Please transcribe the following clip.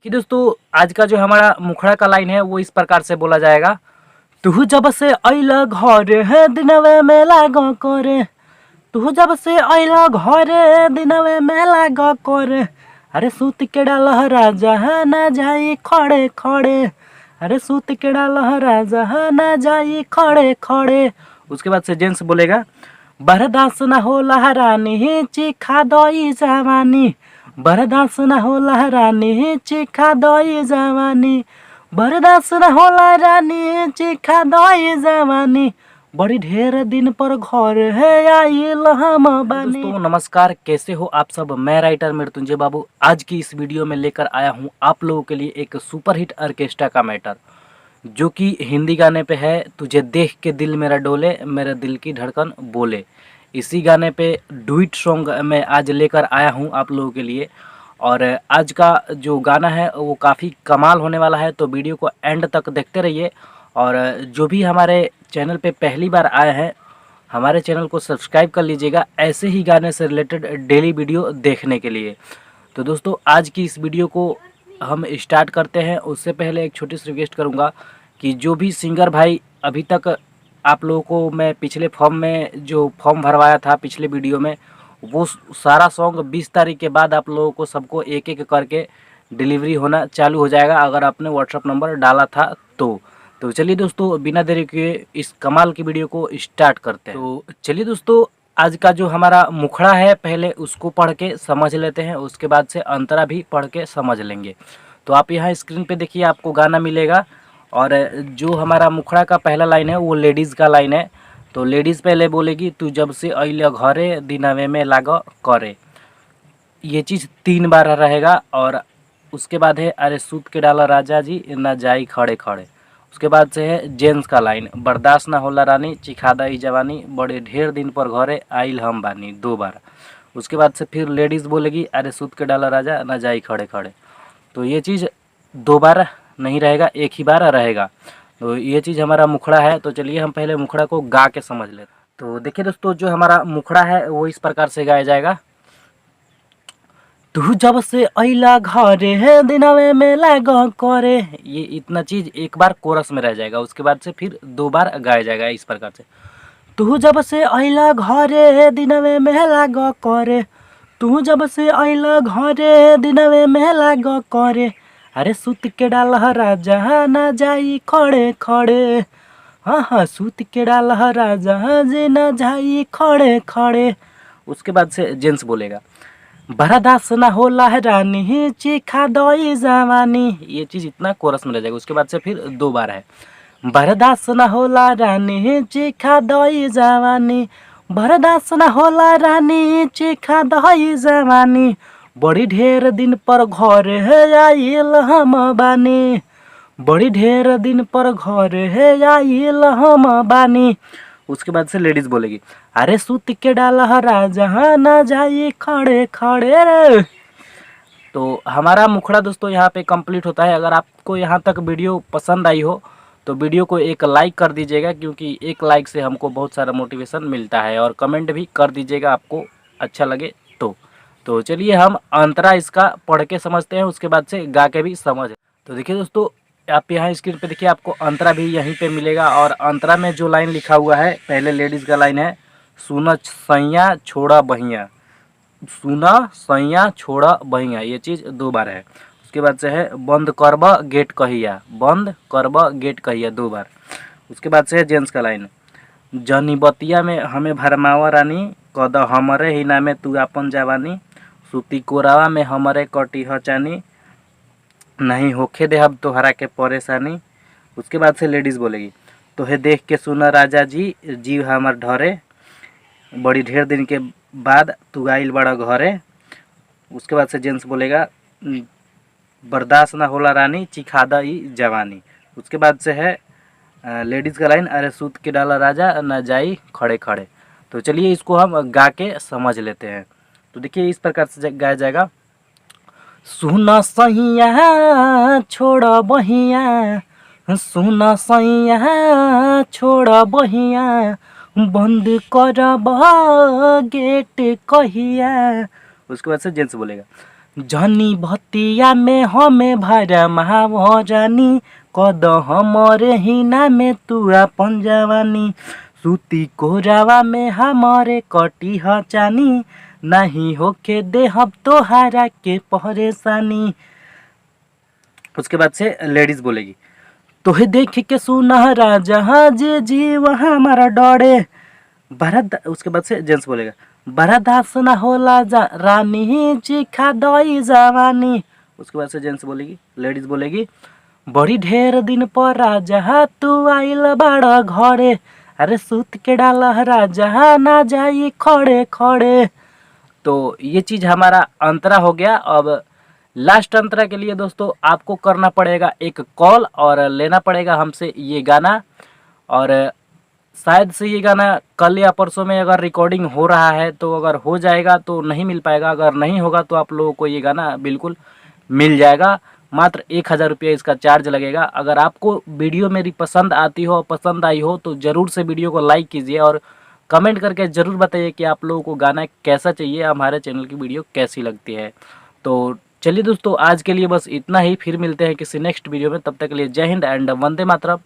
कि दोस्तों आज का जो हमारा मुखड़ा का लाइन है वो इस प्रकार से बोला जाएगा। तू जब से अइला घरे है दिनवे में लाग करे, तू जब से अइला घरे दिनवे में लाग करे, अरे सूत के डाल राजा है ना जाई खड़े खड़े, अरे सूत के डाल राजा है ना जाई खड़े खड़े। उसके बाद से जेंट्स बोलेगा बर्दाश्त न होला रानी चिखा दई जवानी, बर्दाश्त न होला रानी चिखा दई जवानी, बर्दाश्त न होला रानी चिखा दई जवानी, बड़ी ढेर दिन पर घर है आइल हम बानी। दोस्तों नमस्कार, कैसे हो आप सब। मैं राइटर मृत्युंजय बाबू आज की इस वीडियो में लेकर आया हूँ आप लोगों के लिए एक सुपर हिट ऑर्केस्ट्रा का मैटर, जो कि हिंदी गाने पे है। तुझे देख के दिल मेरा डोले, मेरे दिल की धड़कन बोले। इसी गाने पे डुइट सॉन्ग मैं आज लेकर आया हूँ आप लोगों के लिए। और आज का जो गाना है वो काफ़ी कमाल होने वाला है, तो वीडियो को एंड तक देखते रहिए। और जो भी हमारे चैनल पे पहली बार आए हैं, हमारे चैनल को सब्सक्राइब कर लीजिएगा ऐसे ही गाने से रिलेटेड डेली वीडियो देखने के लिए। तो दोस्तों आज की इस वीडियो को हम स्टार्ट करते हैं। उससे पहले एक छोटी सी रिक्वेस्ट करूंगा कि जो भी सिंगर भाई अभी तक आप लोगों को मैं पिछले फॉर्म में जो फॉर्म भरवाया था पिछले वीडियो में, वो सारा सॉन्ग 20 तारीख के बाद आप लोगों को सबको एक एक करके डिलीवरी होना चालू हो जाएगा, अगर आपने व्हाट्सअप नंबर डाला था तो चलिए दोस्तों बिना देरी के इस कमाल की वीडियो को स्टार्ट करते हैं। तो चलिए दोस्तों आज का जो हमारा मुखड़ा है पहले उसको पढ़ के समझ लेते हैं, उसके बाद से अंतरा भी पढ़ के समझ लेंगे। तो आप यहाँ स्क्रीन पे देखिए आपको गाना मिलेगा। और जो हमारा मुखड़ा का पहला लाइन है वो लेडीज़ का लाइन है। तो लेडीज़ पहले बोलेगी तू जब से अइल घरे दिनवे में लाग करे, ये चीज़ 3 बार रहेगा। और उसके बाद है अरे सूत के डाला राजा जी ना जाई खड़े खड़े। उसके बाद से है जेंट्स का लाइन, बर्दाश्त ना होला रानी चिखादा ई जवानी, बड़े ढेर दिन पर घरे आइल हम बानी, 2 बार। उसके बाद से फिर लेडीज़ बोलेगी अरे सूत के डाला राजा ना जाई खड़े खड़े। तो ये चीज़ 2 बार नहीं रहेगा, एक ही बार रहेगा। तो ये चीज़ हमारा मुखड़ा है। तो चलिए हम पहले मुखड़ा को गा के समझ लेते हैं। तो देखिए दोस्तों जो हमारा मुखड़ा है वो इस प्रकार से गाया जाएगा। तू जब से अइला घरे है दिनवे में लाग करे, ये इतना चीज़ एक बार कोरस में रह जाएगा। उसके बाद से फिर 2 बार गाया जाएगा इस प्रकार से। तू जब से अइला घरे दिनवे में लाग करे, तू जब से अइला घरे दिनवे में लाग करे, अरे सूत के डाल राजा ना जाई खड़े खड़े, हाँ हाँ सूत के डाल राजा जे ना जाई खड़े खड़े। उसके बाद से जेंट्स बोलेगा बर्दाश्त ना होला रानी चिखा दई जवानी, ये चीज़ इतना कोरस में रह जाएगा। उसके बाद से फिर 2 बार है बर्दाश्त ना होला रानी चिखा दई जवानी, बर्दाश्त ना होला रानी चिखा दई जवानी, बड़ी ढेर दिन पर घर है आइल हम बानी, बड़ी ढेर दिन पर घर है आइल हम बानी। उसके बाद से लेडीज़ बोलेगी अरे सूत के डाल राजा ना जाई खड़े खड़े रे। तो हमारा मुखड़ा दोस्तों यहाँ पे कंप्लीट होता है। अगर आपको यहाँ तक वीडियो पसंद आई हो तो वीडियो को एक लाइक कर दीजिएगा, क्योंकि एक लाइक से हमको बहुत सारा मोटिवेशन मिलता है। और कमेंट भी कर दीजिएगा आपको अच्छा लगे तो चलिए हम अंतरा इसका पढ़ के समझते हैं, उसके बाद से गा के भी समझ। तो देखिए दोस्तों आप यहाँ स्क्रीन पे देखिए आपको अंतरा भी यहीं पे मिलेगा। और अंतरा में जो लाइन लिखा हुआ है पहले लेडीज़ का लाइन है सुना सैया छोड़ा बहिया, सुना सैया छोड़ा बहिया, ये चीज़ 2 बार है। उसके बाद से है बंद करब गेट कहिया, बंद करब गेट कहिया, 2 बार। उसके बाद से है जेंट्स का लाइन जनी बतिया में हमें भरमावा रानी, कद हमरे ही नामे तू आपन जवानी, सूती कोरावा में हमरे कटी हचानी, नहीं होखे दे अब तोहरा के परेशानी। उसके बाद से लेडीज़ बोलेगी तो है देख के सुना राजा जी जीव हमर ढरे, बड़ी ढेर दिन के बाद तू आइल बड़ा घरे। उसके बाद से जेंट्स बोलेगा बर्दाश्त ना होला रानी चिखादा ई जवानी। उसके बाद से है लेडीज़ का लाइन अरे सूत के डाला राजा ना जाई खड़े खड़े। तो चलिए इसको हम गा के समझ लेते हैं। तो देखिए इस प्रकार से गाया जाएगा। सुना सैया छोड़ा बहिया, सुना सैया छोड़ा बहिया, बंद करब गेट कहिया। उसके बाद से जेंट्स बोलेगा जनी भतिया में हमें भरा महावरानी कद हमरे हिना में तू अपन जवानी सूती कोरावा में हमारे कटी हचानी नहीं होके दे हम तोहारा के परेशानी। उसके बाद से लेडीज बोलेगी तोहे देख के सुनहरा जहाँ जे जीव हमारा डरे भरत। उसके बाद से जेंट्स बोलेगा बरदास ना होला रानी चिखा दई जवानी। उसके बाद से जेंट्स बोलेगी लेडीज बोलेगी बड़ी ढेर दिन पर राजा तू आइल बड़ा घरे अरे सूत के डाल राजा ना जाई खड़े खड़े। तो ये चीज़ हमारा अंतरा हो गया। अब लास्ट अंतरा के लिए दोस्तों आपको करना पड़ेगा एक कॉल और लेना पड़ेगा हमसे ये गाना। और शायद से ये गाना कल या परसों में अगर रिकॉर्डिंग हो रहा है तो अगर हो जाएगा तो नहीं मिल पाएगा, अगर नहीं होगा तो आप लोगों को ये गाना बिल्कुल मिल जाएगा। मात्र 1000 रुपये इसका चार्ज लगेगा। अगर आपको वीडियो मेरी पसंद आती हो, पसंद आई हो तो ज़रूर से वीडियो को लाइक कीजिए और कमेंट करके ज़रूर बताइए कि आप लोगों को गाना कैसा चाहिए, हमारे चैनल की वीडियो कैसी लगती है। तो चलिए दोस्तों आज के लिए बस इतना ही, फिर मिलते हैं किसी नेक्स्ट वीडियो में। तब तक के लिए जय हिंद एंड वंदे मातरम।